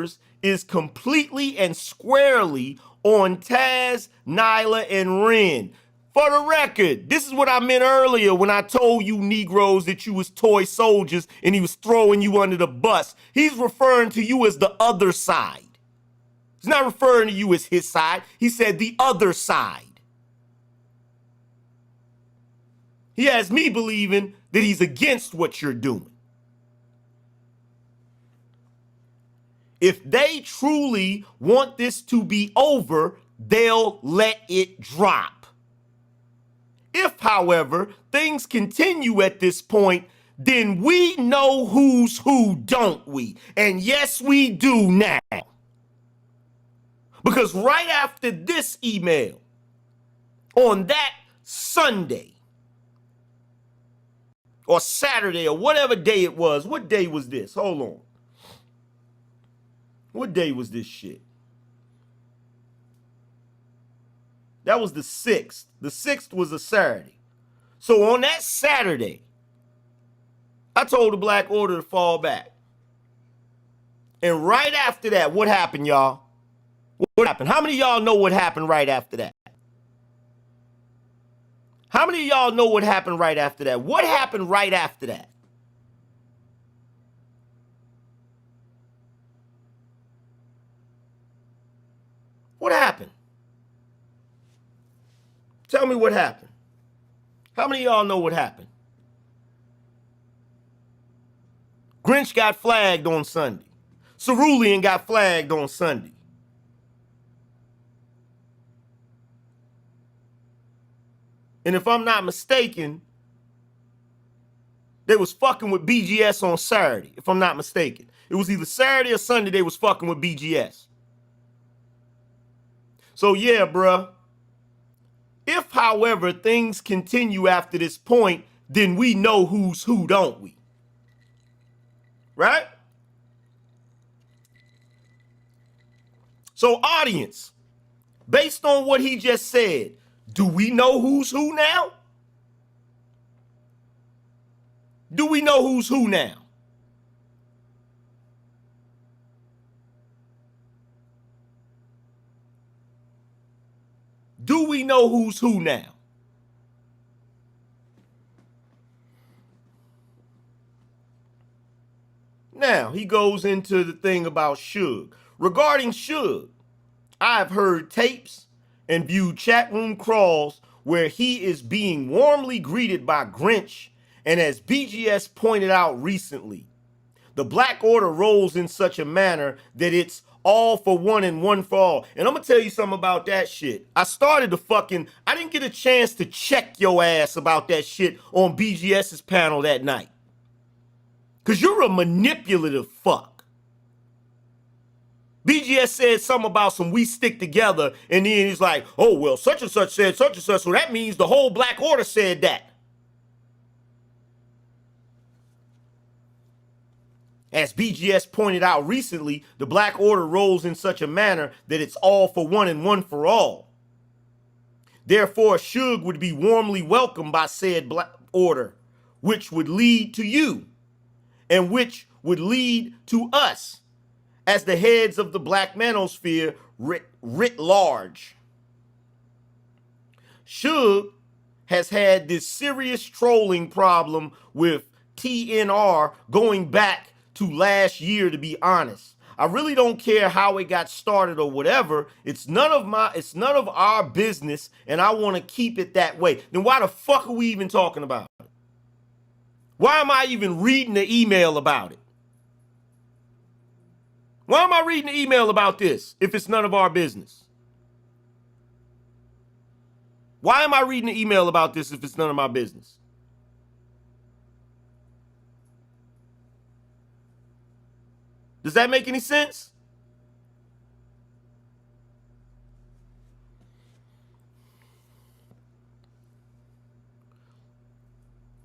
orders is completely and squarely on Taz, Nyla, and Ren. For the record, this is what I meant earlier when I told you Negroes that you was toy soldiers and he was throwing you under the bus. He's referring to you as the other side. He's not referring to you as his side. He said the other side. He has me believing that he's against what you're doing. If they truly want this to be over, they'll let it drop. If, however, things continue at this point, then we know who's who, don't we? And yes, we do now. Because right after this email, on that Sunday, or Saturday, or whatever day it was, what day was this? Hold on. What day was this shit? That was the 6th. The 6th was a Saturday. So on that Saturday, I told the Black Order to fall back. And right after that, what happened, y'all? What happened? How many of y'all know what happened right after that? How many of y'all know what happened right after that? What happened right after that? What happened? Tell me what happened. How many of y'all know what happened? Grinch got flagged on Sunday. Cerulean got flagged on Sunday. And if I'm not mistaken, they was fucking with BGS on Saturday, if I'm not mistaken. It was either Saturday or Sunday they was fucking with BGS. So yeah, bruh. If, however, things continue after this point, then we know who's who, don't we? Right? So, audience, based on what he just said, do we know who's who now? Do we know who's who now? Do we know who's who now? Now, he goes into the thing about Suge. Regarding Suge, I've heard tapes and viewed chat room crawls where he is being warmly greeted by Grinch, and as BGS pointed out recently, the Black Order rolls in such a manner that it's all for one and one for all. And I'm gonna tell you something about that shit. I didn't get a chance to check your ass about that shit on BGS's panel that night. Cause you're a manipulative fuck. BGS said something about some we stick together, and then he's like, oh, well, such and such said such and such, so that means the whole Black Order said that. As BGS pointed out recently, the Black Order rolls in such a manner that it's all for one and one for all. Therefore, Suge would be warmly welcomed by said Black Order, which would lead to you, and which would lead to us as the heads of the Black Manosphere writ large. Suge has had this serious trolling problem with TNR going back to last year, to be honest. I really don't care how it got started or whatever. It's none of our business, and I want to keep it that way. Then why the fuck are we even talking about it? Why am I even reading the email about it? Why am I reading the email about this if it's none of our business? Why am I reading the email about this if it's none of my business? Does that make any sense?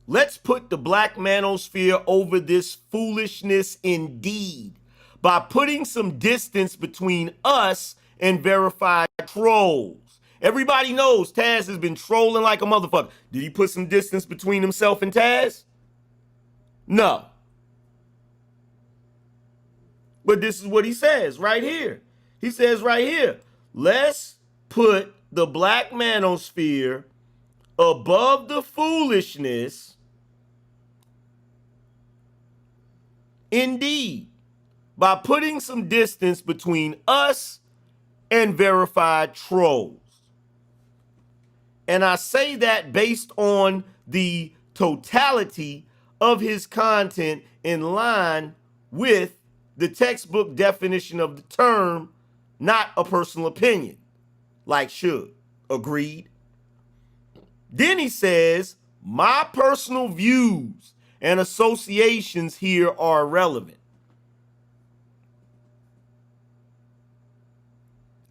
Let's put the Black Manosphere over this foolishness indeed by putting some distance between us and verified trolls. Everybody knows Taz has been trolling like a motherfucker. Did he put some distance between himself and Taz? No. But this is what he says right here. He says right here, let's put the black manosphere above the foolishness. Indeed, by putting some distance between us and verified trolls. And I say that based on the totality of his content in line with the textbook definition of the term, not a personal opinion, like should. Agreed? Then he says, my personal views and associations here are irrelevant.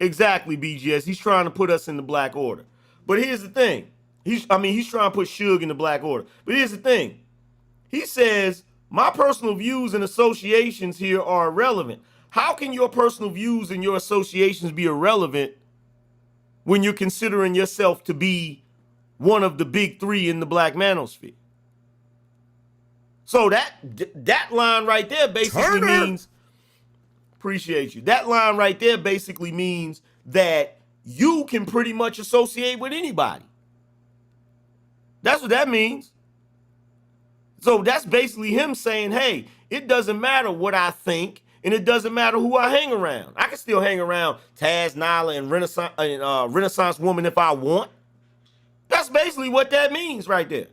Exactly, BGS. He's trying to put us in the black order. But here's the thing. He's trying to put Suge in the black order. But here's the thing. He says, my personal views and associations here are irrelevant. How can your personal views and your associations be irrelevant when you're considering yourself to be one of the big three in the black manosphere? So that line right there basically means, appreciate you. That line right there basically means that you can pretty much associate with anybody. That's what that means. So that's basically him saying, hey, it doesn't matter what I think, and it doesn't matter who I hang around. I can still hang around Taz, Nyla, and Renaissance Woman if I want. That's basically what that means right there.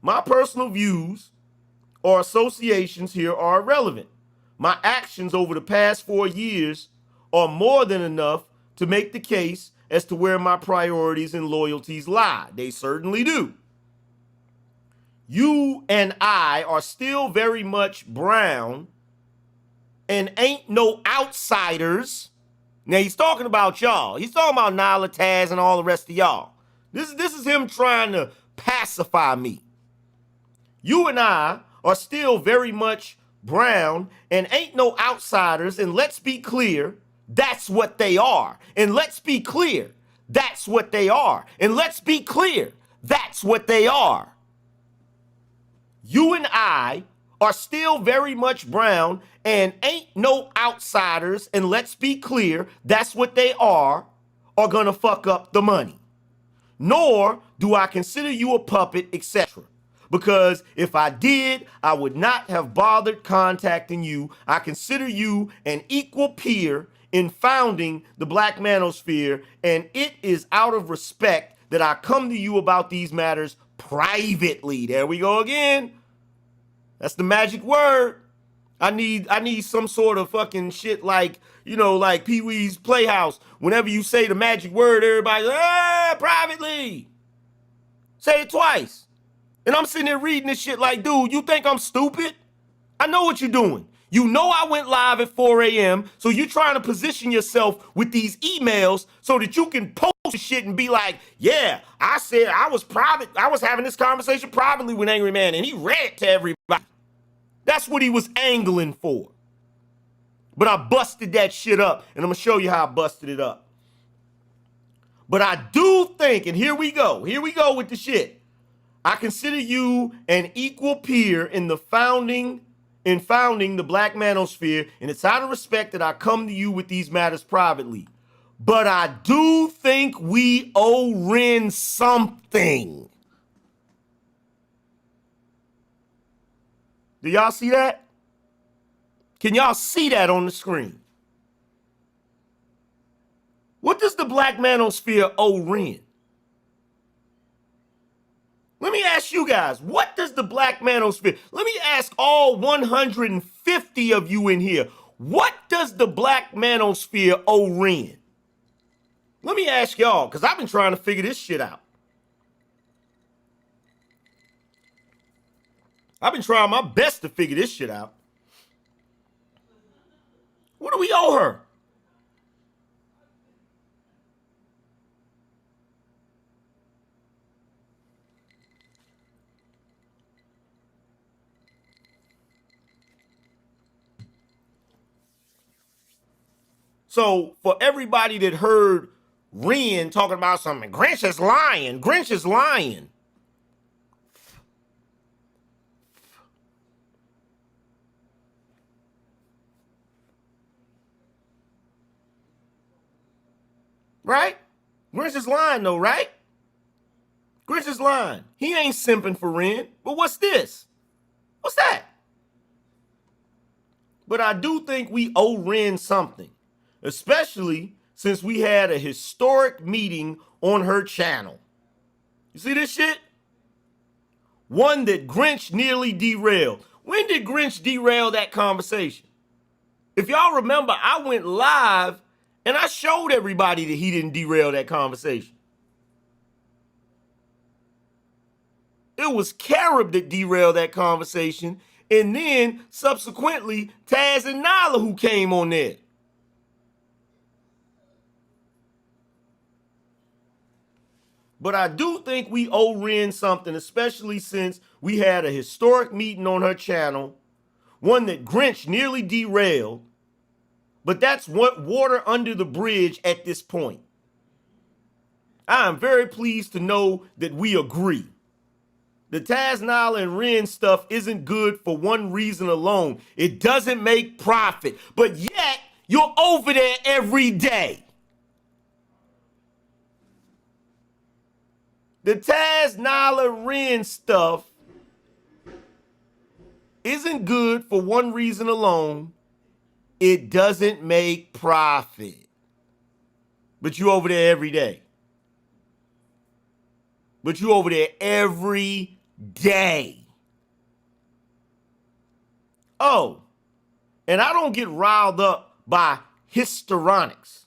My personal views or associations here are irrelevant. My actions over the past 4 years are more than enough to make the case as to where my priorities and loyalties lie. They certainly do. You and I are still very much brown and ain't no outsiders. Now, he's talking about y'all. He's talking about Nyla, Taz, and all the rest of y'all. This is him trying to pacify me. You and I are still very much brown and ain't no outsiders, and let's be clear, that's what they are. And let's be clear, that's what they are. And let's be clear, that's what they are. You and I are still very much brown and ain't no outsiders, and let's be clear, that's what they are gonna fuck up the money. Nor do I consider you a puppet, etc. Because if I did, I would not have bothered contacting you. I consider you an equal peer in founding the Black Manosphere, and it is out of respect that I come to you about these matters privately. There we go again. That's the magic word. I need some sort of fucking shit like, like Pee-wee's Playhouse. Whenever you say the magic word, everybody's like, privately. Say it twice. And I'm sitting there reading this shit like, dude, you think I'm stupid? I know what you're doing. You know I went live at 4 a.m., so you're trying to position yourself with these emails so that you can post shit and be like, yeah, I said I was private. I was having this conversation privately with Angryman, and he read it to everybody. That's what he was angling for. But I busted that shit up, and I'm going to show you how I busted it up. But I do think, and here we go with the shit. I consider you an equal peer in founding the Black Manosphere, and it's out of respect that I come to you with these matters privately. But I do think we owe Ren something. Do y'all see that? Can y'all see that on the screen? What does the Black Manosphere owe Ren? Let me ask you guys, what does the Black Manosphere, let me ask all 150 of you in here, what does the Black Manosphere owe Ren? Let me ask y'all, because I've been trying to figure this shit out. I've been trying my best to figure this shit out. What do we owe her? So for everybody that heard Ren talking about something, Grinch is lying. Grinch is lying. Right? Grinch is lying though, right? Grinch is lying. He ain't simping for Ren. But what's this? What's that? But I do think we owe Ren something, especially since we had a historic meeting on her channel. You see this shit? One that Grinch nearly derailed. When did Grinch derail that conversation? If y'all remember, I went live and I showed everybody that he didn't derail that conversation. It was Carib that derailed that conversation, and then subsequently Taz and Nyla who came on there. But I do think we owe Ren something, especially since we had a historic meeting on her channel, one that Grinch nearly derailed, but that's what water under the bridge at this point. I am very pleased to know that we agree. The Taz, Nyla, and Ren stuff isn't good for one reason alone. It doesn't make profit, but yet you're over there every day. The Taz, Nyla, Ren stuff isn't good for one reason alone. It doesn't make profit. But you over there every day. But you over there every day. Oh, and I don't get riled up by histrionics,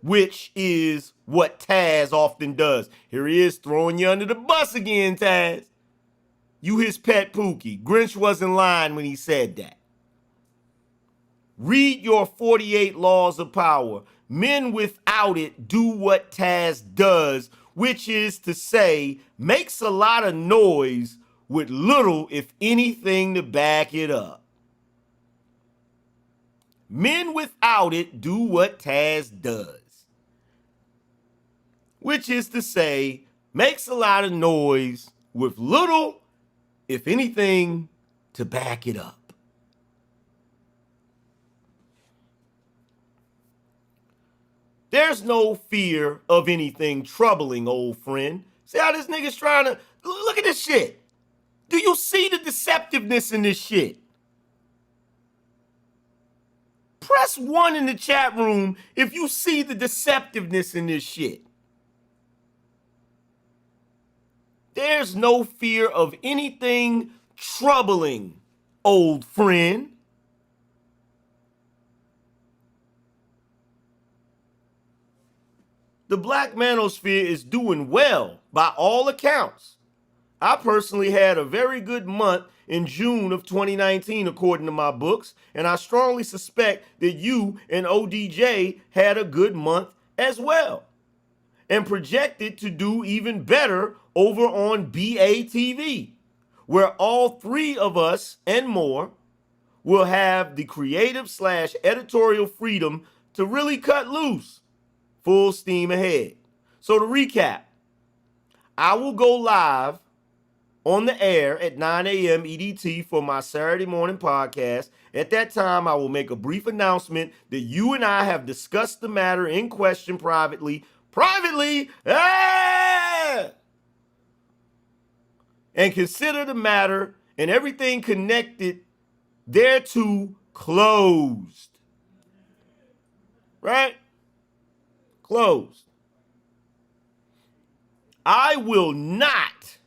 which is what Taz often does. Here he is throwing you under the bus again, Taz. You his pet Pookie. Grinch wasn't lying when he said that. Read your 48 laws of power. Men without it do what Taz does, which is to say, makes a lot of noise with little, if anything, to back it up. Men without it do what Taz does, which is to say, makes a lot of noise with little, if anything, to back it up. There's no fear of anything troubling, old friend. See how this nigga's trying to... Look at this shit. Do you see the deceptiveness in this shit? Press 1 in the chat room if you see the deceptiveness in this shit. There's no fear of anything troubling, old friend. The Black Manosphere is doing well by all accounts. I personally had a very good month in June of 2019, according to my books, and I strongly suspect that you and ODJ had a good month as well, and projected to do even better over on BATV, where all three of us and more will have the creative/editorial freedom to really cut loose. Full steam ahead. So to recap, I will go live on the air at 9 a.m. EDT for my Saturday morning podcast. At that time, I will make a brief announcement that you and I have discussed the matter in question privately. And consider the matter and everything connected thereto closed. Right? Closed. I will not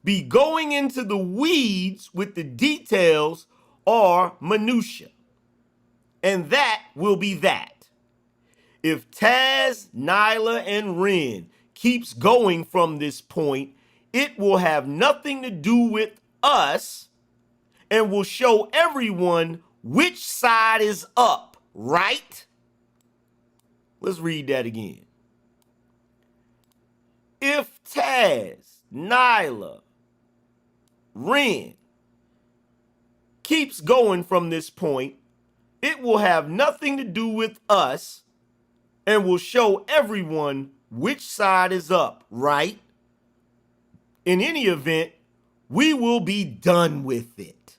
be going into the weeds with the details or minutia. And that will be that. If Taz, Nyla, and Ren keeps going from this point, it will have nothing to do with us and will show everyone which side is up, right? Let's read that again. If Taz, Nyla, Ren keeps going from this point, it will have nothing to do with us and will show everyone which side is up, right? In any event, we will be done with it.